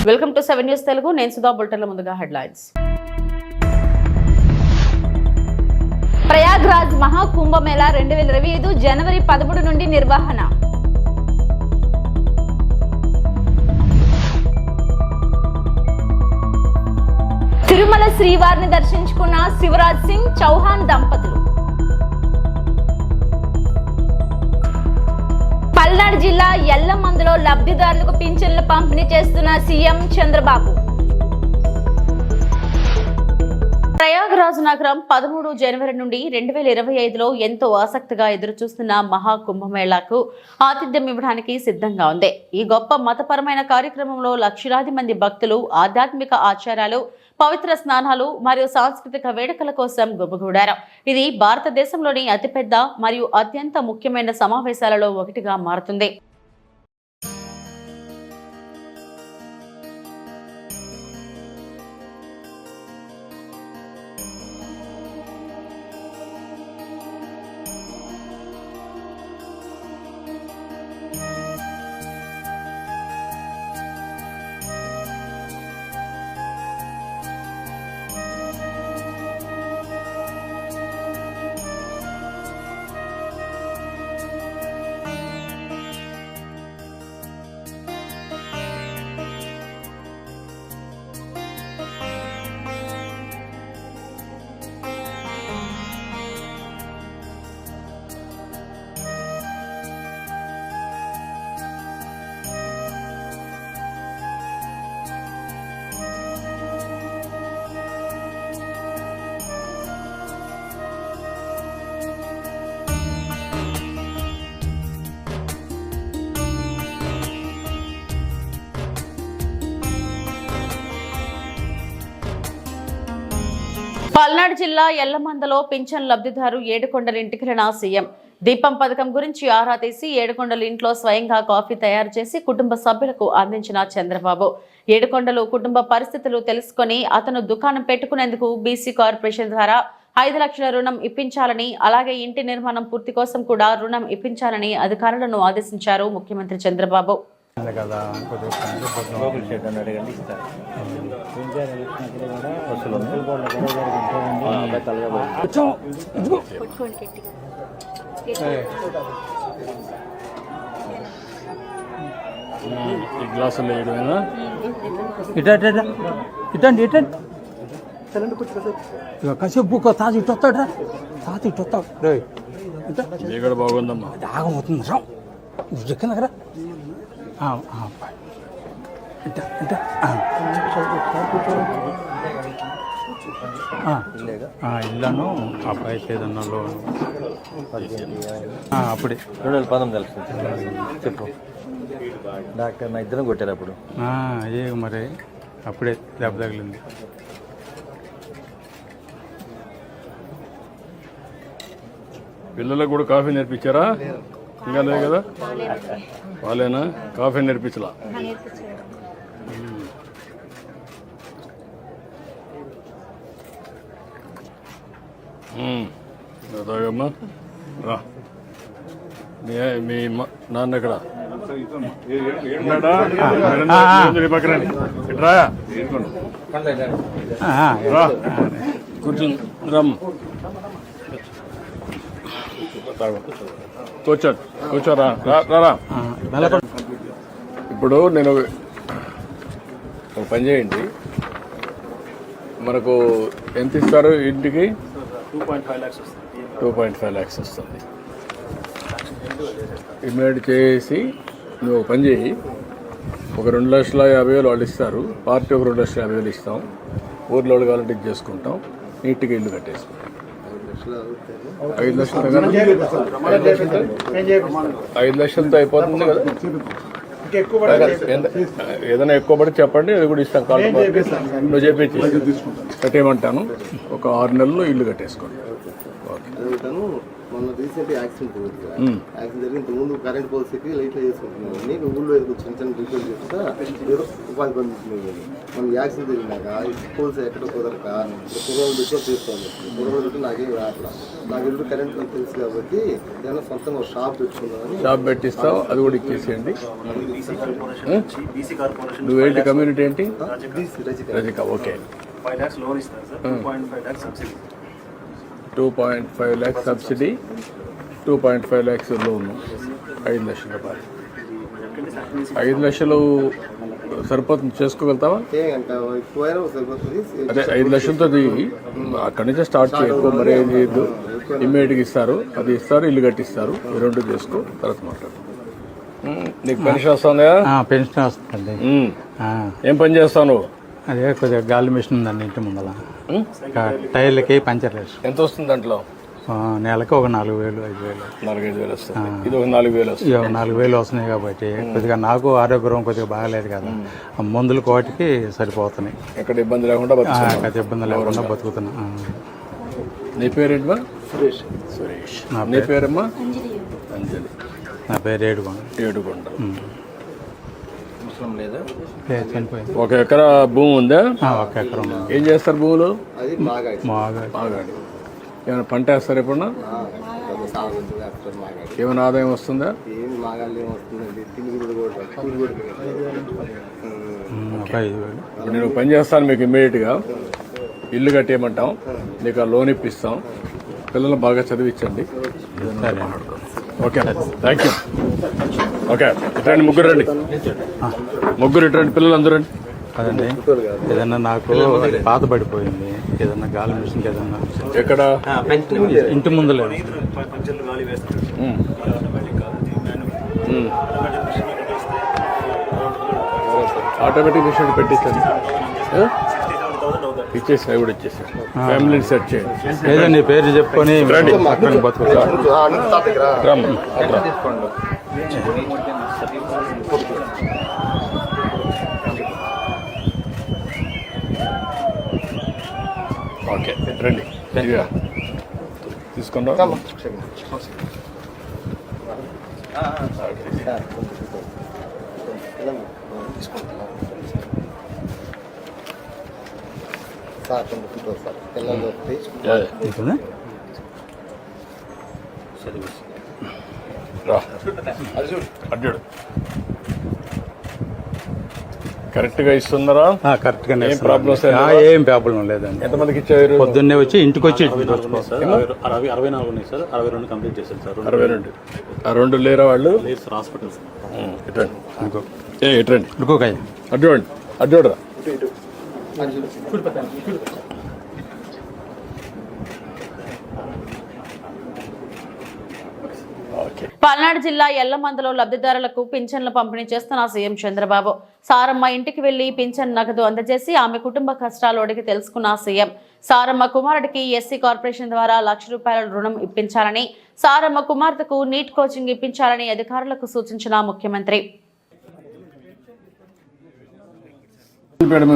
Welcome to 7 news Telugu. నేను సుధా. బులెటిన్ల ముందుగా headlines. Prayagraj Maha Kumbh Mela 2025 జనవరి 13 నుండి నిర్వహణ. తిరుమల శ్రీవారిని దర్శించుకున్న శివరాజ్ సింగ్ చౌహాన్ దంపతులు. పల్నాడు జిల్లా ఎల్లమందులో లబ్ధిదారులకు పింఛన్లు పంపిణీ చేస్తున్న సీఎం చంద్రబాబు. ప్రయాగ్రాజ్ నగరం 13 జనవరి నుండి 2025లో ఎంతో ఆసక్తిగా ఎదురుచూస్తున్న మహాకుంభమేళాకు ఆతిథ్యం ఇవ్వడానికి సిద్ధంగా ఉంది. ఈ గొప్ప మతపరమైన కార్యక్రమంలో లక్షలాది మంది భక్తులు ఆధ్యాత్మిక ఆచారాలు, పవిత్ర స్నానాలు మరియు సాంస్కృతిక వేడుకల కోసం గుమిగూడారు. ఇది భారతదేశంలోని అతిపెద్ద మరియు అత్యంత ముఖ్యమైన సమావేశాలలో ఒకటిగా మారుతుంది. పల్నాడు జిల్లా ఎల్లమందలో పింఛన్ లబ్ధిదారు ఏడుకొండల ఇంటికెళ్లిన సీఎం దీపం పథకం గురించి ఆరా తీసి ఏడుకొండల ఇంట్లో స్వయంగా కాఫీ తయారు చేసి కుటుంబ సభ్యులకు అందించిన చంద్రబాబు. ఏడుకొండలు కుటుంబ పరిస్థితులు తెలుసుకొని అతను దుకాణం పెట్టుకునేందుకు బీసీ కార్పొరేషన్ ద్వారా 5 లక్షల రుణం ఇప్పించాలని, అలాగే ఇంటి నిర్మాణం పూర్తి కోసం కూడా రుణం ఇప్పించాలని అధికారులను ఆదేశించారు ముఖ్యమంత్రి చంద్రబాబు. గ్లాసులు వేయడమేనా? ఇటండి కాసేపు తాత ఇటు వస్తాడు, తాత ఇటు వస్తాడు. ఇక్కడ బాగుందమ్మా, ఆగమవుతుంది రా కింద కదా. ఇల్లాను అబ్బాయి ఏదన్నా లోన్ అప్పుడే 2019 చెప్పు. డాక్టర్ నా ఇద్దరం కొట్టారు అప్పుడు. అదే మరి అప్పుడే దెబ్బ తగిలింది. పిల్లలకు కూడా కాఫీ నేర్పించారా? ఇంకా లేదు కదా, వాళ్ళేనా కాఫీ నేర్పించలా? తాగమ్మా రా. మీ నాన్న ఎక్కడ? పక్కన కూర్చుని రమ్మ. కూర్చోరా. ఇప్పుడు నేను ఒక పని చేయండి, మనకు ఎంత ఇస్తారు ఇంటికి? 2.5 lakhs వస్తుంది. ఇమ్మీడియట్ చేసి నువ్వు ఒక పని చేయి, ఒక 2,50,000 వాళ్ళు ఇస్తారు, పార్టీ ఒక 2,50,000 ఇస్తాం, ఊర్లో కావాలంటే ఇది చేసుకుంటాం, నీట్గా ఇల్లు కట్టేసుకుంటాం. 5 లక్షలతో అయిపోతుంది కదా. ఏదైనా ఎక్కువ పడి చెప్పండి, అది కూడా ఇస్తాం. కాల్ నువ్వు చెప్పించి కట్టేయమంటాను. ఒక 6 నెలల్లో ఇల్లు కట్టేసుకోండి. మొన్న రీసెంట్ యాక్సిడెంట్ జరిగింది సార్. యాక్సిడెంట్ జరిగి ఇంత ముందు కరెంట్ పోల్స్కి లైట్లు చేసుకుంటున్నాను నేను ఊళ్ళో ఏదో చిన్న చిన్న రిపేర్ చేస్తా ఏదో ఉపాధి పొందుతున్నాను. మన యాక్సిడెంట్ జరిగినాక ఈ పోల్స్ ఎక్కడ కుదరక కుర్రోలు పెట్టుకొని చేస్తాను. కుర్రోలు పెట్టి నాకేం రావట్లా. నాకు ఎప్పుడు కరెంట్ బిల్ తెలుసు కాబట్టి ఏదైనా సొంతంగా ఒక షాప్ పెట్టుకున్నాను. షాప్ పెట్టిస్తావు, అది కూడా ఇచ్చేసేయండి. నువ్వేంటి కమ్యూనిటీ ఏంటి? రజిక. ఓకే. 5 lakhs లోన్ ఇస్తారు sir. 2.5 lakhs subsidy. 2.5 lakhs subsidy, 2.5 lakhs లోను, 5 లక్షల రూపాయలు. 5 లక్షలు సరిపోతుంది, చేసుకోగలుగుతావా? ఎక్కువైనా సరిపోతుంది. అదే 5 లక్షలతో అక్కడి నుంచే స్టార్ట్ చేయకు, మరి ఏం చేయొద్దు. ఇమ్మీడియట్గా ఇస్తారు, అది ఇస్తారు, ఇల్లు కట్టిస్తారు. ఈ రెండు చేసుకో, తర్వాత మాట్లాడు. నీకు పెన్షన్ వస్తుందా? పెన్షన్ వస్తుందండి. ఏం పని చేస్తావు నువ్వు? అదే కొద్దిగా గాలి మిషన్ ఉందండి ఇంటి ముందర. టైర్లకి పంచర్ వేసి. ఎంత వస్తుంది దాంట్లో? నెలకి ఒక 4,000, 5,000. 4-5 వేలు వస్తుంది. ఇది ఒక 4,000 వస్తుంది. 4,000 వస్తున్నాయి కాబట్టి కొద్దిగా నాకు ఆరోగ్యం కొద్దిగా బాగాలేదు కదా, మందులు కోటికి సరిపోతున్నాయి. ఎక్కడ ఇబ్బంది లేకుండా పెద్ద ఇబ్బంది లేకుండా బతుకుతున్నా. నీ పేరేంటమ్మా? సురేష్. నీ పేరమ్మా? అంజలి. నా పేరు ఏడుకొండ. ఏడుకొండ. లేదా చనిపోయింది. 1 ఎకరా భూమి ఉందా? 1 ఎకరం. ఏం చేస్తారు భూములు? అది మాగాడి మాగాడి. ఏమైనా పంట వేస్తారు ఎప్పుడన్నా? ఏమైనా ఆదాయం వస్తుందా? ఏమి మాగాళ్ళు ఏమి వస్తుందండి, తిరుగుడు కూడా 5,000. ఇప్పుడు నేను పని చేస్తాను మీకు ఇమ్మీడియట్గా ఇల్లు కట్టేయమంటాం, నీకు ఆ లోన్ ఇప్పిస్తాం, పిల్లలు బాగా చదివించండి. సరే. Okay, thank you. ఓకే, ఇట్రండి, ముగ్గురు రండి. ముగ్గురు ఇట్రండి, పిల్లలు అందరూ రండి. అదండి, ఏదన్నా నాకు పాత పడిపోయింది, ఏదన్నా గాలి మిషన్ ఏదన్నా. ఎక్కడ? ఇంటి ముందులే. పంచర్లు గాలి వేస్తారు. ఆటోమేటిక్ మిషన్ పెట్టించండి. ఇచ్చేసి అవి కూడా ఇచ్చేసి ఫ్యామిలీని సెట్ చేయండి. లేదండి, పేరు చెప్పుకొని బతుకుతా. ఓకే, రండి. తీసుకుందాం. సార్ పిల్లలు వస్తే అడ్డు కరెక్ట్గా ఇస్తున్నారా? కరెక్ట్గా. ఏం ప్రాబ్లమ్స్? ఏం ప్రాబ్లం లేదండి. ఎంతమందికి ఇచ్చారు? పొద్దున్నే వచ్చి ఇంటికి వచ్చి 64 ఉన్నాయి సార్. 62 కంప్లీట్ చేశారు సార్. 62. ఆ 2 లేరా వాళ్ళు? లేదు సార్, హాస్పిటల్. ఇట్రండి. ఇట్రండి. ఇంకొక అడ్డు అడ్డురా. పల్నాడు జిల్లా ఎల్లమందలో లబ్ధిదారులకు పింఛన్లు పంపిణీ చేస్తున్న సీఎం చంద్రబాబు. సారమ్మ ఇంటికి వెళ్లి పింఛన్ నగదు అందజేసి ఆమె కుటుంబ కష్టాలు అడిగి తెలుసుకున్న సీఎం, సారమ్మ కుమారుడికి ఎస్సీ కార్పొరేషన్ ద్వారా ₹1,00,000 రుణం ఇప్పించాలని, సారమ్మ కుమార్తెకు నీట్ కోచింగ్ ఇప్పించాలని అధికారులకు సూచించిన ముఖ్యమంత్రి.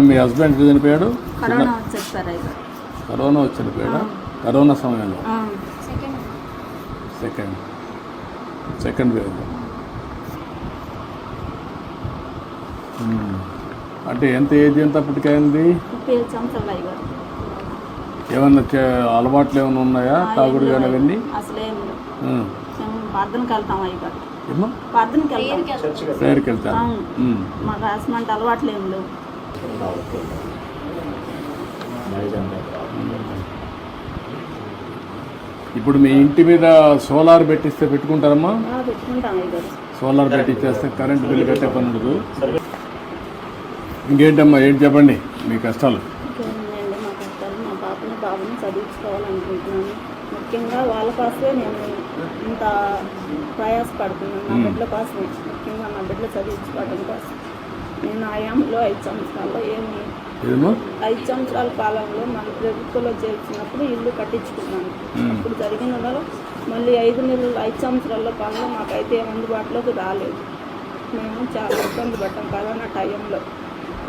మీ హస్బెండ్ చనిపోయాడు? కరోనా వచ్చి చనిపోయాడా? కరోనా సమయంలో సెకండ్ వేవ్. అంటే ఎంత ఏజ్ ఎంత అప్పటికైంది? ఏమన్నా అలవాట్లు ఏమైనా ఉన్నాయా? తాగుడు కానీ అవన్నీ? ప్రేయర్కి వెళ్తాను. ఇప్పుడు మీ ఇంటి మీద సోలార్ పెట్టిస్తే పెట్టుకుంటారమ్మా? సోలార్ పెట్టిచ్చేస్తే కరెంట్ బిల్లు కట్టే పని ఉండదు. ఇంకేంటమ్మా, ఏంటి చెప్పండి మీ కష్టాలు? మా పాపని బాబుని చదివించుకోవాలనుకుంటున్నాను. ముఖ్యంగా వాళ్ళ కోసమే నేను ఇంత ప్రయాసపడుతున్నాను. నా బిడ్డల కోసమే, ముఖ్యంగా నా బిడ్డలు చదివించుకోవడం కోసం. నేను ఆయాంలో 5 సంవత్సరాల్లో 5 సంవత్సరాల కాలంలో మన ప్రభుత్వంలో చేర్చినప్పుడు ఇల్లు కట్టించుకున్నాను. అప్పుడు జరిగిన మళ్ళీ 5 సంవత్సరాల కాలంలో మాకైతే అందుబాటులోకి రాలేదు. మేము చాలా ఇబ్బంది పడ్డాం కరోనా టైంలో.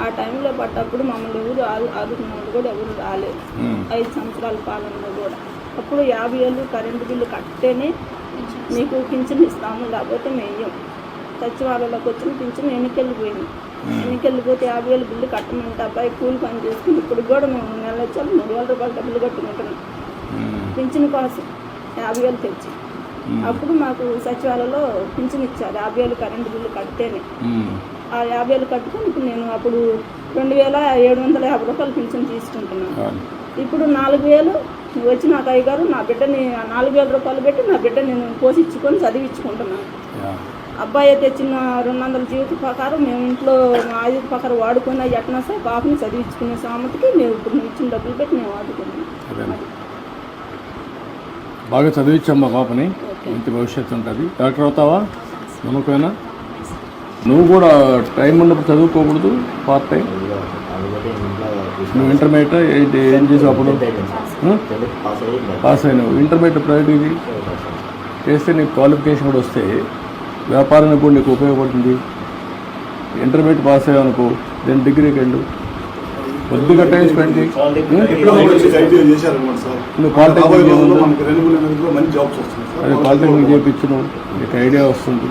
ఆ టైంలో పడ్డప్పుడు మమ్మల్ని ఎవరు ఆదుకున్న వాళ్ళు కూడా ఎవరు రాలేదు. 5 సంవత్సరాల కాలంలో కూడా అప్పుడు 50,000 కరెంటు బిల్లు కట్టితేనే మీకు పింఛన్ ఇస్తాము, లేకపోతే మేము సచివాలయంలోకి వచ్చిన పింఛన్ ఎన్నికెళ్ళిపోయింది. ఎన్నికెళ్ళిపోతే 50,000 బిల్లు కట్టమంటే అబ్బాయి కూలి పని చేసుకుని ఇప్పుడు కూడా మేము నెల వచ్చాము 3,000 రూపాయలు డబ్బులు కట్టుకుంటున్నాం పింఛన్ కోసం 50,000 తెచ్చి. అప్పుడు మాకు సచివాలయంలో పింఛన్ ఇచ్చారు 50,000 కరెంటు బిల్లు కడితేనే. ఆ 50,000 కట్టుకుని ఇప్పుడు నేను అప్పుడు 2,750 రూపాయలు పింఛన్ తీసుకుంటున్నాను. ఇప్పుడు 4,000 వచ్చి నాకు అయ్యగారు నా బిడ్డని 4,000 రూపాయలు పెట్టి నా బిడ్డ నేను పోషించుకొని చదివించుకుంటున్నాను. అబ్బాయి తెచ్చిన 200 జీవిత ప్రకారం మేము ఇంట్లో ఆయుధ ప్రకారం వాడుకున్న ఎట్నా సార్ పాపని చదివించుకునే సామతికి మేము ఇప్పుడు ఇచ్చిన డబ్బులు పెట్టి మేము వాడుకున్నాం. బాగా చదివించమ్మా పాపని, మంచి భవిష్యత్తు ఉంటుంది. డాక్టర్ అవుతావా నమ్మకమేనా? నువ్వు కూడా టైం ఉన్నప్పుడు చదువుకోకూడదు, పార్ట్ టైం. నువ్వు ఇంటర్మీడియట్ ఏంటి ఏం చేసావు అప్పుడు? పాస్ అయినావు. ఇంటర్మీడియట్ ప్రైవేట్ ఇది చేస్తే నీకు క్వాలిఫికేషన్ కూడా వస్తే వ్యాపారానికి కూడా నీకు ఉపయోగపడుతుంది. ఇంటర్మీడియట్ పాస్ అయ్యావు అనుకో, దెన్ డిగ్రీకి వెళ్ళు, కొద్దిగా టైం స్పెండ్ చేయి. నువ్వు పాలిటెక్నిక్ అదే పాలిటెక్నిక్ చేయించు, నువ్వు నీకు ఐడియా వస్తుంది,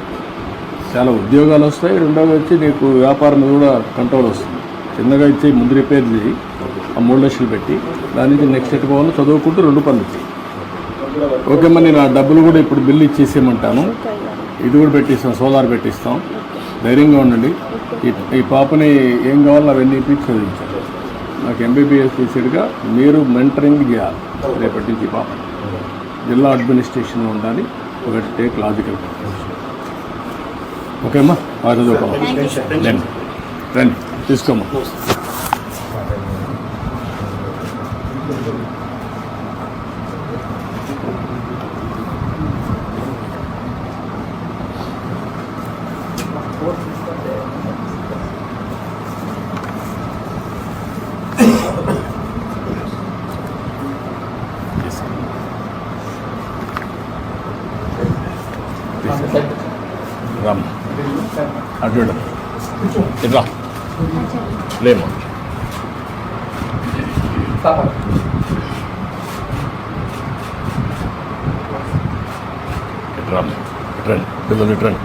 చాలా ఉద్యోగాలు వస్తాయి. రెండోది వచ్చి నీకు వ్యాపారం మీద కూడా కంట్రోల్ వస్తుంది. చిన్నగా ఇచ్చి ముందు రిపేర్ చేయి, ఆ 3 లక్షలు పెట్టి దాని నుంచి నెక్స్ట్ ఎట్టుకోవాలో చదువుకుంటూ 2 పనులు చేయి. ఓకేమ్మా, నేను ఆ డబ్బులు కూడా ఇప్పుడు బిల్లు ఇచ్చేసేయమంటాను. ఇది కూడా పెట్టిస్తాం, సోలార్ పెట్టిస్తాం. ధైర్యంగా ఉండండి. ఈ పాపని ఏం కావాలో అవన్నీ ఇప్పించి చదివించాలి. నాకు ఎంబీబీఎస్ చేసేట్టుగా మీరు మెంటరింగ్ చేయాలి. రేపటి నుంచి పాప జిల్లా అడ్మినిస్ట్రేషన్లో ఉండాలి. ఒకటి టేక్ లాజికల్. ఓకేమ్మా, బాగా చదువుకోవాలి. రండి తీసుకోమ్మా. రామ్ అటు ఇట్లా లేమా రామ్ ఇట్రండి పిల్లలు ఇట్రండి.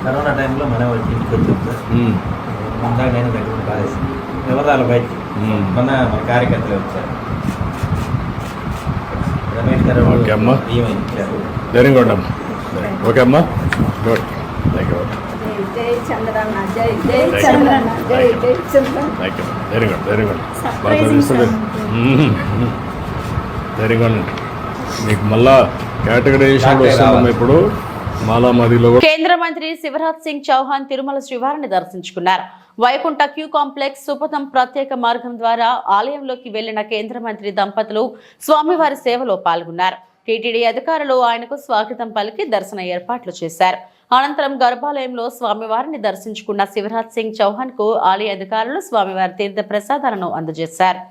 కరోనా టైంలో మన ఇంటికి వచ్చాం సార్. ముందా నేను దగ్గర కాలేసి వివరాల బయటికి మొన్న మన కార్యకర్తలు వచ్చారు. రమేష్ గారు ఓకే అమ్మా, ధైర్యంగా ఉండమ్మా. ఓకే అమ్మా, గుడ్. Thank you. జై చంద్రన్న, జై జై చంద్రన్న, జై జై చంద్రన్న. Thank you. ధైర్యంగా ధైర్యంగా బాగా చదివిస్తుంది. ధైర్యంగా ఉండండి. మీకు మళ్ళా కేటగరైజేషన్ వస్తుందమ్మా ఇప్పుడు మాలామాదిలో. కేంద్ర మంత్రి శివరాజ్ సింగ్ చౌహాన్ తిరుమల శ్రీవారిని దర్శించుకున్నారు. వైకుంఠ క్యూ కాంప్లెక్స్ సుపథం ప్రత్యేక మార్గం ద్వారా ఆలయంలోకి వెళ్లిన కేంద్ర మంత్రి దంపతులు స్వామివారి సేవలో పాల్గొన్నారు. టీటీడీ అధికారులు ఆయనకు స్వాగతం పలికి దర్శన ఏర్పాట్లు చేశారు. అనంతరం గర్భాలయంలో స్వామివారిని దర్శించుకున్న శివరాజ్ సింగ్ చౌహాన్ కు ఆలయ అధికారులు స్వామివారి తీర్థ ప్రసాదాలను అందజేశారు.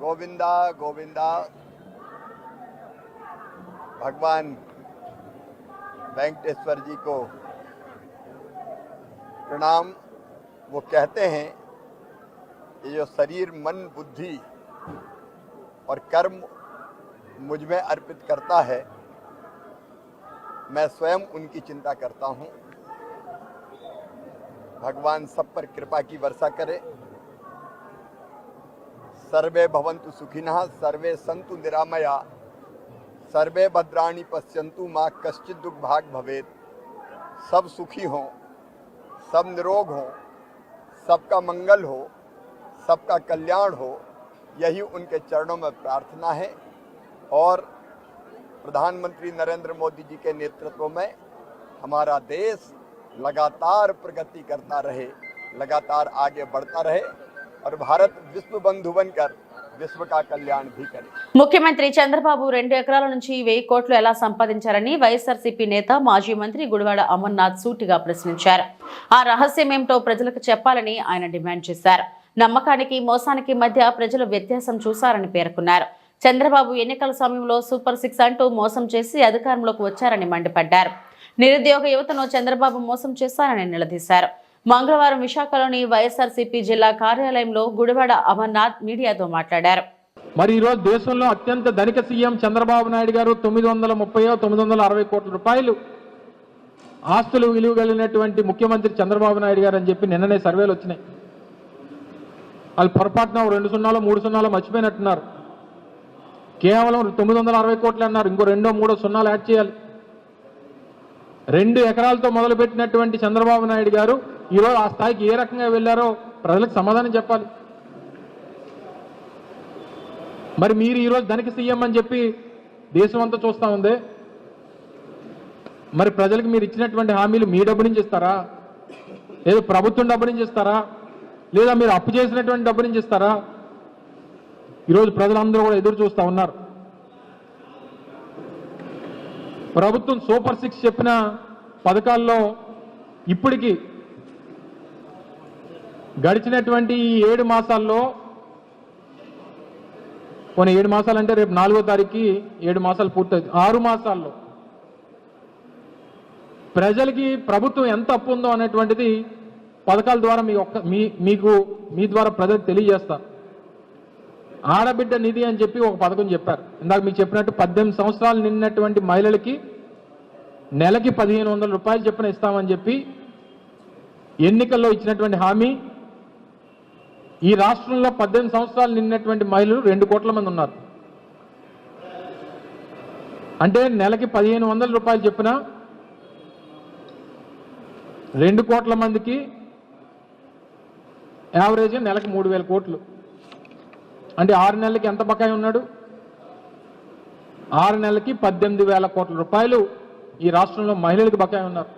गोविंदा गोविंदा। भगवान वेंकटेश्वर जी को प्रणाम। वो कहते हैं कि जो शरीर मन बुद्धि और कर्म मुझ में अर्पित करता है, मैं स्वयं उनकी चिंता करता हूँ। भगवान सब पर कृपा की वर्षा करे। सर्वे भवन्तु सुखिनः, सर्वे सन्तु निरामया, सर्वे भद्राणि पश्यन्तु, माँ कश्चित् दुख भाग भवेत्। सब सुखी हों, सब निरोग हों, सबका मंगल हो, सबका कल्याण हो, यही उनके चरणों में प्रार्थना है। और प्रधानमंत्री नरेंद्र मोदी जी के नेतृत्व में हमारा देश लगातार प्रगति करता रहे, लगातार आगे बढ़ता रहे और भारत विश्व बंधु बनकर विश्व का कल्याण भी करे। ముఖ్యమంత్రి చంద్రబాబు 2 ఎకరాల నుంచి 1000 కోట్లు ఎలా సంపాదించారని వైఎస్ఆర్సీపీ నేత మాజీ మంత్రి గుడివాడ అమర్నాథ్ సూటిగా ప్రశ్నించారు. ఆ రహస్యం ఏమిటో ప్రజలకు చెప్పాలని ఆయన డిమాండ్ చేశారు. నమ్మకానికి మోసానికి మధ్య ప్రజలు వ్యత్యాసం చూశారని పేర్కొన్నారు. చంద్రబాబు ఎన్నికల సమయంలో సూపర్ 6 అంటూ మోసం చేసి అధికారంలోకి వచ్చారని మండిపడ్డారు. నిరుద్యోగ యువతను చంద్రబాబు మోసం చేశారని నిలదీశారు. మంగళవారం విశాఖలోని వైఎస్ఆర్సీపీ జిల్లా కార్యాలయంలో గుడివాడ అమర్నాథ్ మీడియాతో మాట్లాడారు. మరి ఈరోజు దేశంలో అత్యంత ధనిక సీఎం చంద్రబాబు నాయుడు గారు 960 కోట్ల రూపాయలు ఆస్తులు విలువ కలిగినటువంటి ముఖ్యమంత్రి చంద్రబాబు నాయుడు గారు అని చెప్పి నిన్ననే సర్వేలు వచ్చినాయి. వాళ్ళు పొరపాటున 2 సున్నాలో 3 సున్నాలో మర్చిపోయినట్టున్నారు. కేవలం 960 కోట్లు అన్నారు. ఇంకో 2-3 సున్నాలు యాడ్ చేయాలి. 2 ఎకరాలతో మొదలుపెట్టినటువంటి చంద్రబాబు నాయుడు గారు ఈరోజు ఆ స్థాయికి ఏ రకంగా వెళ్ళారో ప్రజలకు సమాధానం చెప్పాలి. మరి మీరు ఈరోజు ధనిక సీఎం అని చెప్పి దేశం అంతా చూస్తూ ఉంది. మరి ప్రజలకు మీరు ఇచ్చినటువంటి హామీలు మీ డబ్బు నుంచి ఇస్తారా, లేదా ప్రభుత్వం డబ్బు నుంచి ఇస్తారా, లేదా మీరు అప్పు చేసినటువంటి డబ్బు నుంచి ఇస్తారా? ఈరోజు ప్రజలందరూ కూడా ఎదురు చూస్తూ ఉన్నారు. ప్రభుత్వం సూపర్ 6 చెప్పిన పథకాల్లో ఇప్పటికీ గడిచినటువంటి 7 మాసాల్లో, కొన్ని 7 మాసాలంటే రేపు 4వ తారీఖుకి 7 మాసాలు పూర్తవుతుంది. 6 మాసాల్లో ప్రజలకి ప్రభుత్వం ఎంత అప్పు ఉందో అనేటువంటిది పథకాల ద్వారా మీ ద్వారా ప్రజలకు తెలియజేస్తారు. ఆడబిడ్డ నిధి అని చెప్పి ఒక పథకం చెప్పారు. ఇందాక మీకు చెప్పినట్టు 18 సంవత్సరాలు నిన్నటువంటి మహిళలకి నెలకి 1500 రూపాయలు చొప్పున ఇస్తామని చెప్పి ఎన్నికల్లో ఇచ్చినటువంటి హామీ. ఈ రాష్ట్రంలో 18 సంవత్సరాలు నిన్నటువంటి మహిళలు 2 కోట్ల మంది ఉన్నారు. అంటే నెలకి 1500 రూపాయలు చొప్పున 2 కోట్ల మందికి యావరేజ్ నెలకి 3000 కోట్లు. అంటే 6 నెలలకి ఎంత బకాయి ఉన్నాడు? 6 నెలలకి 18,000 కోట్ల రూపాయలు ఈ రాష్ట్రంలో మహిళలకు బకాయి ఉన్నారు.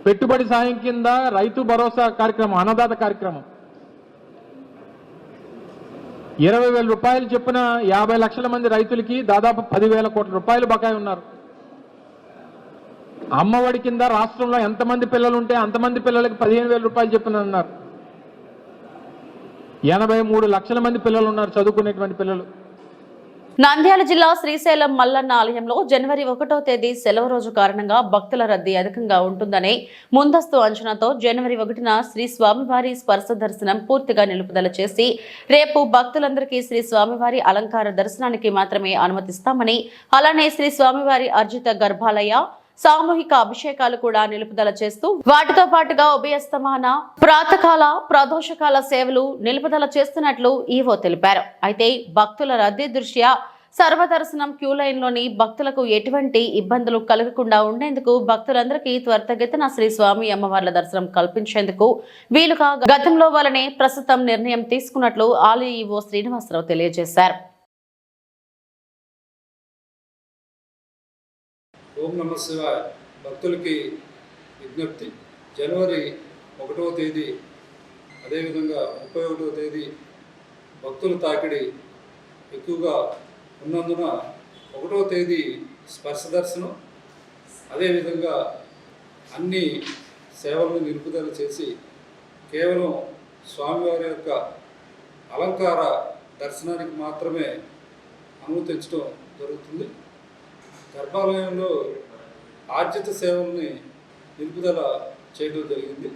పెట్టుబడి సాయం కింద రైతు భరోసా కార్యక్రమం, అన్నదాత కార్యక్రమం 20,000 రూపాయలు చొప్పున 50 లక్షల మంది రైతులకి దాదాపు 10,000 కోట్ల రూపాయలు బకాయి ఉన్నారు. అమ్మఒడి కింద రాష్ట్రంలో ఎంతమంది పిల్లలు ఉంటే అంతమంది పిల్లలకి 15,000 రూపాయలు చొప్పున అన్నారు. 83 లక్షల మంది పిల్లలు ఉన్నారు, చదువుకునేటువంటి పిల్లలు. నంద్యాల జిల్లా శ్రీశైలం మల్లన్న ఆలయంలో జనవరి 1వ తేదీ సెలవు రోజు కారణంగా భక్తుల రద్దీ అధికంగా ఉంటుందనే ముందస్తు అంచనాతో జనవరి 1న శ్రీ స్వామివారి స్పర్శ దర్శనం పూర్తిగా నిలుపుదల చేసి రేపు భక్తులందరికీ శ్రీ స్వామివారి అలంకార దర్శనానికి మాత్రమే అనుమతిస్తామని, అలానే శ్రీ స్వామివారి అర్జిత గర్భాలయ సామూహిక అభిషేకాలు కూడా నిలుపుదల చేస్తూ వాటితో పాటుగా ఉభయస్తమాన ప్రాతకాల ప్రదోషకాల సేవలు నిలుపుదల చేస్తున్నట్లు ఈవో తెలిపారు. అయితే భక్తుల రద్దీ దృష్ట్యా సర్వదర్శనం క్యూ లైన్లోని భక్తులకు ఎటువంటి ఇబ్బందులు కలగకుండా ఉండేందుకు భక్తులందరికీ త్వరితగతిన శ్రీ స్వామి అమ్మవార్ల దర్శనం కల్పించేందుకు వీలుగా గతంలో వలనే ప్రస్తుతం నిర్ణయం తీసుకున్నట్లు ఆలయ ఈవో శ్రీనివాసరావు తెలియజేశారు. ఓం నమ శివాయ. భక్తులకి విజ్ఞప్తి, జనవరి 1వ తేదీ అదేవిధంగా 31వ తేదీ భక్తుల తాకిడి ఎక్కువగా ఉన్నందున 1వ తేదీ స్పర్శ దర్శనం, అదేవిధంగా అన్ని సేవలను నిలుపుదల చేసి కేవలం స్వామివారి యొక్క అలంకార దర్శనానికి మాత్రమే అనుమతించడం జరుగుతుంది. గర్భాలయంలో ఆర్జిత సేవల్ని నిలుపుదల చేయడం జరిగింది.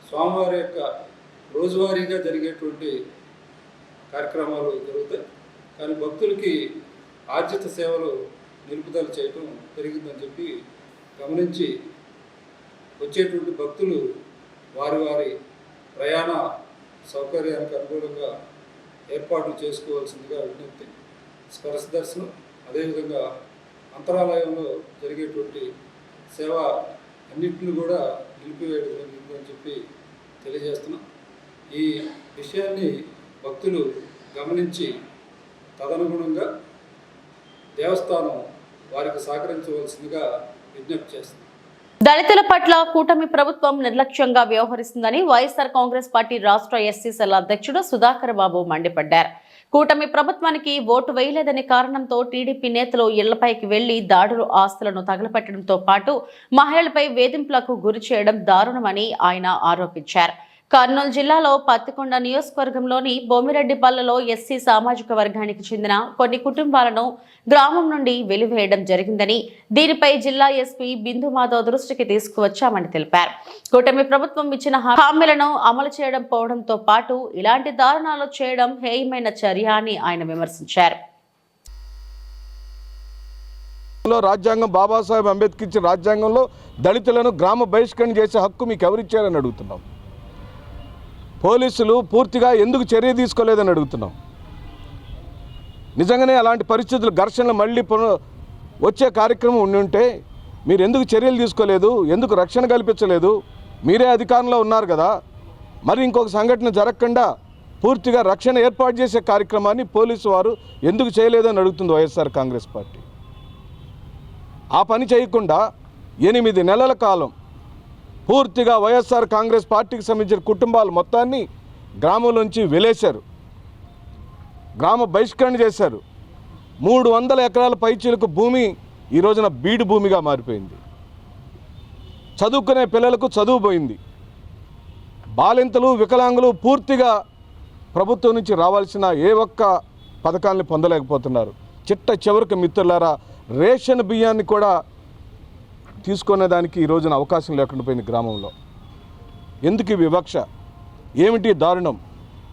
స్వామివారి యొక్క రోజువారీగా జరిగేటువంటి కార్యక్రమాలు జరుగుతాయి, కానీ భక్తులకి ఆర్జిత సేవలు నిలుపుదల చేయడం జరిగిందని చెప్పి గమనించి వచ్చేటువంటి భక్తులు వారి వారి ప్రయాణ సౌకర్యానికి అనుగుణంగా ఏర్పాట్లు చేసుకోవాల్సిందిగా విజ్ఞప్తి. స్పర్శ దర్శనం అదేవిధంగా అంతరాలయంలో జరిగేటువంటి సేవ అన్నింటిని కూడా నిలిపివేయడం జరిగిందని చెప్పి తెలియజేస్తున్నాం. ఈ విషయాన్ని భక్తులు గమనించి తదనుగుణంగా దేవస్థానం వారికి సహకరించవలసిందిగా విజ్ఞప్తి చేస్తుంది. దళితుల పట్ల కూటమి ప్రభుత్వం నిర్లక్ష్యంగా వ్యవహరిస్తుందని వైఎస్ఆర్ కాంగ్రెస్ పార్టీ రాష్ట్ర ఎస్సీ సెల్ అధ్యక్షుడు సుధాకర్ బాబు మండిపడ్డారు. కూటమి ప్రభుత్వానికి ఓటు వేయలేదనే కారణంతో టీడీపీ నేతలు ఇళ్లపైకి వెళ్లి దాడులు, ఆస్తులను తగలపెట్టడంతో పాటు మహిళలపై వేధింపులకు గురి చేయడం దారుణమని ఆయన ఆరోపించారు. కర్నూలు జిల్లాలో పత్తికొండ నియోజకవర్గంలోని బొమ్మిరెడ్డిపల్లలో ఎస్సీ సామాజిక వర్గానికి చెందిన కొన్ని కుటుంబాలను గ్రామం నుండి వెలివేయడం జరిగిందని, దీనిపై జిల్లా ఎస్పీ బిందు మాధవ్ దృష్టికి తీసుకువచ్చామని తెలిపారు. కూటమి ప్రభుత్వం ఇచ్చిన హామీలను అమలు చేయడం పోవడంతో పాటు ఇలాంటి దారుణాలు చేయడం హేయమైన చర్య అని ఆయన విమర్శించారు. రాజ్యాంగం బాబాసాహెబ్ అంబేద్కర్ ఇచ్చిన రాజ్యాంగంలో దళితులను గ్రామ బహిష్కరణ చేసే హక్కు మీకు ఎవరిచ్చారని అడుగుతున్నాం. పోలీసులు పూర్తిగా ఎందుకు చర్య తీసుకోలేదని అడుగుతున్నాం. నిజంగానే అలాంటి పరిస్థితులు, ఘర్షణలు మళ్ళీ వచ్చే కార్యక్రమం ఉండి ఉంటే మీరు ఎందుకు చర్యలు తీసుకోలేదు, ఎందుకు రక్షణ కల్పించలేదు? మీరే అధికారంలో ఉన్నారు కదా, మరి ఇంకొక సంఘటన జరగకుండా పూర్తిగా రక్షణ ఏర్పాటు చేసే కార్యక్రమాన్ని పోలీసు వారు ఎందుకు చేయలేదని అడుగుతుంది వైఎస్ఆర్ కాంగ్రెస్ పార్టీ. ఆ పని చేయకుండా 8 నెలల కాలం పూర్తిగా వైఎస్ఆర్ కాంగ్రెస్ పార్టీకి సంబంధించిన కుటుంబాలు మొత్తాన్ని గ్రామంలోంచి వెలేశారు, గ్రామ బహిష్కరణ చేశారు. 300 ఎకరాల పైచీలకు భూమి ఈ రోజున బీడు భూమిగా మారిపోయింది. చదువుకునే పిల్లలకు చదువు పోయింది. బాలింతలు, వికలాంగులు పూర్తిగా ప్రభుత్వం నుంచి రావాల్సిన ఏ ఒక్క పథకాన్ని పొందలేకపోతున్నారు. చిట్ట చివరికి మిత్రులారా, రేషన్ బియ్యాన్ని కూడా తీసుకునే దానికి ఈ రోజున అవకాశం లేకుండా పోయింది గ్రామంలో. ఎందుకు వివక్ష? ఏమిటి దారుణం?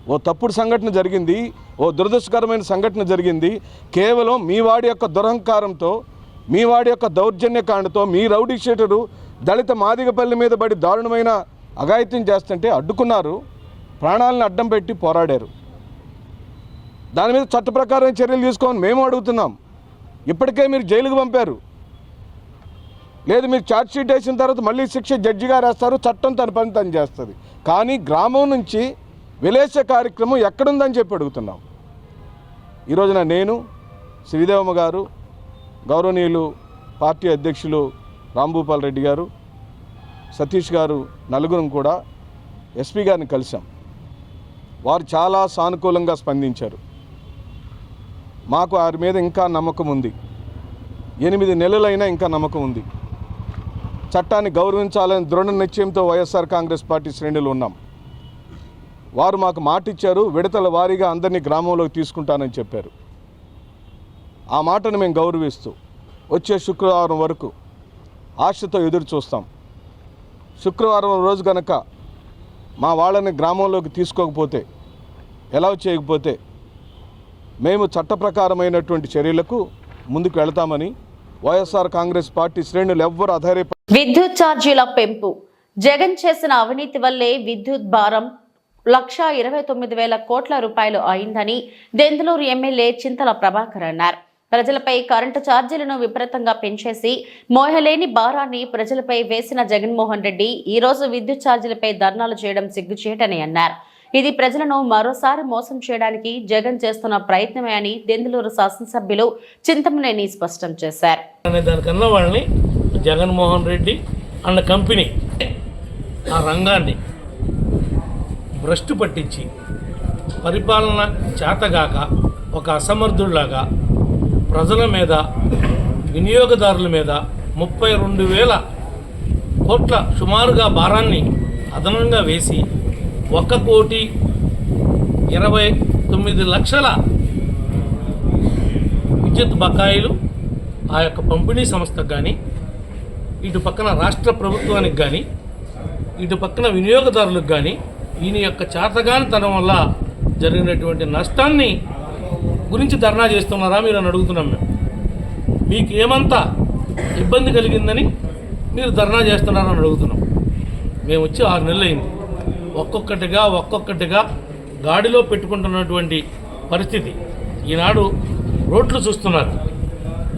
ఓ తప్పుడు సంఘటన జరిగింది, ఓ దురదృష్టకరమైన సంఘటన జరిగింది. కేవలం మీ వాడి యొక్క దురహంకారంతో, మీ వాడి యొక్క దౌర్జన్యకాండతో మీ రౌడీ షీటరు దళిత మాదిగపల్లి మీద పడి దారుణమైన అఘాయిత్యం చేస్తుంటే అడ్డుకున్నారు, ప్రాణాలను అడ్డం పెట్టి పోరాడారు. దాని మీద చట్ట ప్రకారం చర్యలు తీసుకోమని మేము అడుగుతున్నాం. ఇప్పటికే మీరు జైలుకు పంపారు. లేదు, మీరు ఛార్జ్ షీట్ వేసిన తర్వాత మళ్ళీ శిక్ష జడ్జి గారు వేస్తారు, చట్టం తన పని తను చేస్తుంది. కానీ గ్రామం నుంచి వెలేసే కార్యక్రమం ఎక్కడుందని చెప్పి అడుగుతున్నాం. ఈరోజున నేను, శ్రీదేవమ్మ గారు, గౌరవనీయులు పార్టీ అధ్యక్షులు రాంభూపాల్ రెడ్డి గారు, సతీష్ గారు, నలుగురం కూడా ఎస్పీ గారిని కలిసాం. వారు చాలా సానుకూలంగా స్పందించారు. మాకు వారి మీద ఇంకా నమ్మకం ఉంది. 8 నెలలైనా ఇంకా నమ్మకం ఉంది. చట్టాన్ని గౌరవించాలని దృఢ నిశ్చయంతో వైఎస్ఆర్ కాంగ్రెస్ పార్టీ శ్రేణులు ఉన్నాం. వారు మాకు మాట ఇచ్చారు, విడతల వారీగా అందరినీ గ్రామంలోకి తీసుకుంటానని చెప్పారు. ఆ మాటను మేము గౌరవిస్తూ వచ్చే శుక్రవారం వరకు ఆశతో ఎదురు చూస్తాం. శుక్రవారం రోజు కనుక మా వాళ్ళని గ్రామంలోకి తీసుకోకపోతే, ఎలా చేయకపోతే మేము చట్ట ప్రకారమైనటువంటి చర్యలకు ముందుకు వెళతామని వైఎస్ఆర్ కాంగ్రెస్ పార్టీ శ్రేణులు ఎవ్వరు అధైర్యపడ. విద్యుత్ ఛార్జీల పెంపు. జగన్ చేసిన అవినీతి వల్లే విద్యుత్ భారం 1,29,000 కోట్ల రూపాయలు అయిందని దెందులూరు ఎమ్మెల్యే చింతల ప్రభాకర్ అన్నారు. ప్రజలపై కరెంటు ఛార్జీలను విపరీతంగా పెంచేసి మోయలేని భారాన్ని ప్రజలపై వేసిన జగన్మోహన్ రెడ్డి ఈ రోజు విద్యుత్ ఛార్జీలపై ధర్నాలు చేయడం సిగ్గుచేటని అన్నారు. ఇది ప్రజలను మరోసారి మోసం చేయడానికి జగన్ చేస్తున్న ప్రయత్నమే అని దెందులూరు శాసనసభ్యులు చింతమనేని స్పష్టం చేశారు. దానికన్నా వాళ్ళని జగన్మోహన్ రెడ్డి అన్న కంపెనీ ఆ రంగాన్ని భ్రష్టు పట్టించి పరిపాలన చేతగాక ఒక అసమర్థుల్లాగా ప్రజల మీద, వినియోగదారుల మీద 32,000 కోట్ల సుమారుగా భారాన్ని అదనంగా వేసి 1,29,00,000 విద్యుత్ బకాయిలు ఆ యొక్క పంపిణీ సంస్థకు కానీ, ఇటు పక్కన రాష్ట్ర ప్రభుత్వానికి కానీ, ఇటు పక్కన వినియోగదారులకు కానీ ఈయన యొక్క చేతగానితనం వల్ల జరిగినటువంటి నష్టాన్ని గురించి ధర్నా చేస్తున్నారా మీరు అని అడుగుతున్నాం. మీకు ఏమంతా ఇబ్బంది కలిగిందని మీరు ధర్నా చేస్తున్నారని అడుగుతున్నాం. మేము వచ్చి 6 నెలలు అయింది. ఒక్కొక్కటిగా గాడిలో పెట్టుకుంటున్నటువంటి పరిస్థితి. ఈనాడు రోడ్లు చూస్తున్నారు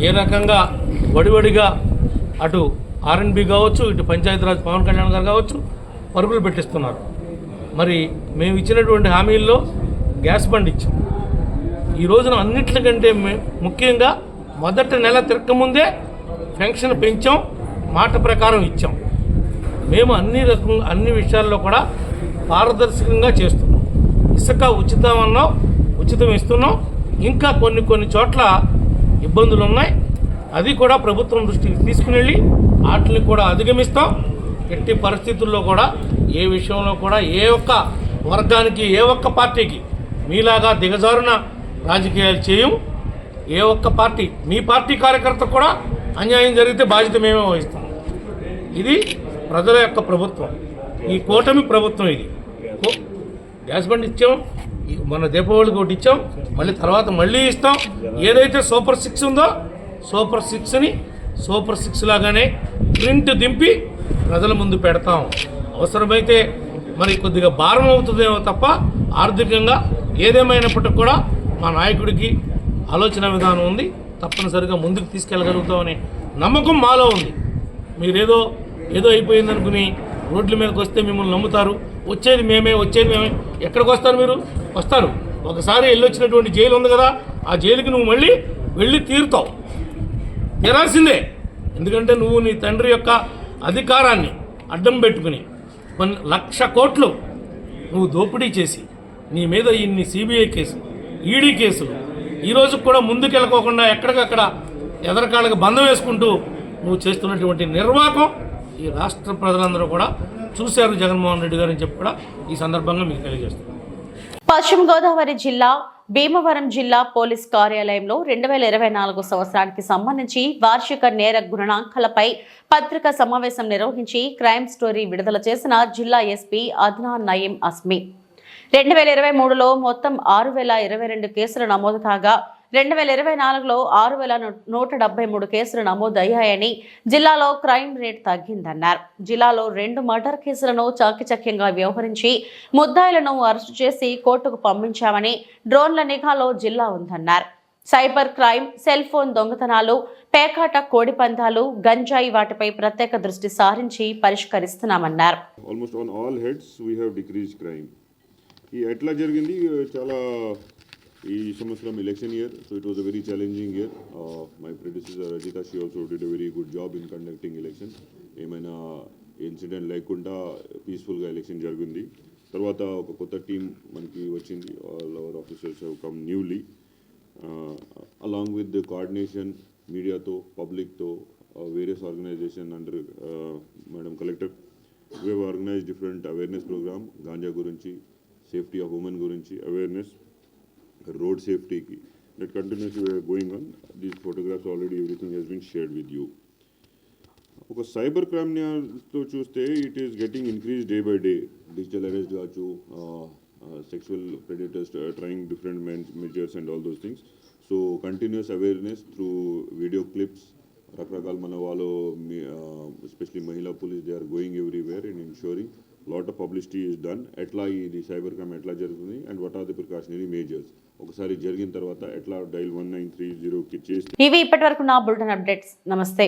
ఏ రకంగా వడివడిగా అటు ఆర్ఎన్బి కావచ్చు, ఇటు పంచాయతీరాజ్ పవన్ కళ్యాణ్ గారు కావచ్చు పరుగులు పెట్టిస్తున్నారు. మరి మేము ఇచ్చినటువంటి హామీల్లో గ్యాస్ బండ్ ఇచ్చాం. ఈ రోజున అన్నింటికంటే ముఖ్యంగా మొదటి నెల తిరగకముందే పెన్షన్ పెంచాం, మాట ప్రకారం ఇచ్చాం. మేము అన్ని విషయాల్లో కూడా పారదర్శకంగా చేస్తున్నాం. ఇసుక ఉచితం అన్నాం, ఉచితం ఇస్తున్నాం. ఇంకా కొన్ని చోట్ల ఇబ్బందులు ఉన్నాయి, అది కూడా ప్రభుత్వం దృష్టికి తీసుకుని వెళ్ళి వాటిని కూడా అధిగమిస్తాం. ఎట్టి పరిస్థితుల్లో కూడా ఏ విషయంలో కూడా ఏ ఒక్క వర్గానికి, ఏ ఒక్క పార్టీకి మీలాగా దిగజారున రాజకీయాలు చేయం. ఏ ఒక్క పార్టీ, మీ పార్టీ కార్యకర్త కూడా అన్యాయం జరిగితే బాధ్యత మేమే వహిస్తాం. ఇది ప్రజల యొక్క ప్రభుత్వం, ఈ కూటమి ప్రభుత్వం. ఇది గ్యాస్ బండ్ ఇచ్చాం, మన దీపావళికి ఒకటి ఇచ్చాం, మళ్ళీ ఇస్తాం. ఏదైతే సూపర్ 6 ఉందో సూపర్ 6ని సూపర్ 6 లాగానే ప్రింట్ దింపి ప్రజల ముందు పెడతాం. అవసరమైతే మరి కొద్దిగా భారం అవుతుందేమో తప్ప ఆర్థికంగా ఏదేమైనప్పటికీ కూడా మా నాయకుడికి ఆలోచన విధానం ఉంది, తప్పనిసరిగా ముందుకు తీసుకెళ్ళగలుగుతామనే నమ్మకం మాలో ఉంది. మీరేదో అయిపోయిందనుకుని రోడ్ల మీదకి వస్తే మిమ్మల్ని నమ్ముతారు. వచ్చేది మేమే. ఎక్కడికి వస్తారు? మీరు వస్తారు. ఒకసారి వెళ్ళొచ్చినటువంటి జైలు ఉంది కదా, ఆ జైలుకి నువ్వు మళ్ళీ వెళ్ళి తీరాల్సిందే. ఎందుకంటే నువ్వు నీ తండ్రి యొక్క అధికారాన్ని అడ్డం పెట్టుకుని 1,00,000 కోట్లు నువ్వు దోపిడీ చేసి నీ మీద ఇన్ని సిబిఐ కేసులు, ఈడీ కేసులు, ఈరోజు కూడా ముందుకెళ్ళకోకుండా ఎక్కడికక్కడ ఎదరకాళ్ళకి బంధం వేసుకుంటూ నువ్వు చేస్తున్నటువంటి నిర్వాహకం ఈ రాష్ట్ర ప్రజలందరూ కూడా చూశారు జగన్మోహన్ రెడ్డి గారని చెప్పి కూడా ఈ సందర్భంగా మీకు తెలియజేస్తున్నాను. పశ్చిమ గోదావరి జిల్లా భీమవరం జిల్లా పోలీస్ కార్యాలయంలో 2024 సంవత్సరానికి సంబంధించి వార్షిక నేర గుణాంకాలపై పత్రికా సమావేశం నిర్వహించి క్రైమ్ స్టోరీ విడుదల చేసిన జిల్లా ఎస్పీ అద్నాన్ నయీం అస్మి. 2023లో మొత్తం 6,022 కేసులు నమోదు కాగా 2024లో 6,173 కేసులు నమోదయ్యాయని, జిల్లాలో క్రైమ్ రేట్ తగ్గిందన్నారు. జిల్లాలో 2 మర్డర్ కేసులను చాకచక్యంగా వ్యవహరించి ముద్దాయిలను అరెస్టు చేసి కోర్టుకు పంపించామని, డ్రోన్ల నిఘాలో జిల్లా ఉందన్నారు. సైబర్ క్రైమ్, సెల్ ఫోన్ దొంగతనాలు, పేకాట, కోడి పందాలు, గంజాయి వాటిపై ప్రత్యేక దృష్టి సారించి పరిష్కరిస్తున్నామన్నారు. ఎట్లా జరిగింది చాలా ఈ సంవత్సరం election year, so it was a very challenging year. My predecessor Rajitha, she also did a very good job in conducting election. ఏమైనా ఇన్సిడెంట్ లేకుండా పీస్ఫుల్గా ఎలక్షన్ జరిగింది. తర్వాత ఒక కొత్త టీం మనకి వచ్చింది. All our officers have come newly, along with the coordination మీడియాతో, పబ్లిక్తో, various organisation under madam collector. We have organise different awareness programme, ganja గురించి, సేఫ్టీ ఆఫ్ ఉమెన్ గురించి అవేర్నెస్, రోడ్ సేఫ్టీకి, that continuously we are going on. These photographs already, everything has been shared with you. ఒక cyber క్రైమ్తో చూస్తే it is getting increase day by day. Digital arrest కావచ్చు, sexual predators trying different measures and all those things. So continuous awareness through video clips, రకరకాల మన వాళ్ళు especially మహిళా police, they are going everywhere and ensuring lot of publicity is done. ఎట్లా ఇది cyber crime ఎట్లా జరుగుతుంది and what are the precautionary measures. ఒకసారి జరిగిన తర్వాత ఎట్లా డైల్ 1930కి చేస్తే. ఇవి ఇప్పటివరకు నా బులెటిన్ అప్డేట్స్. నమస్తే.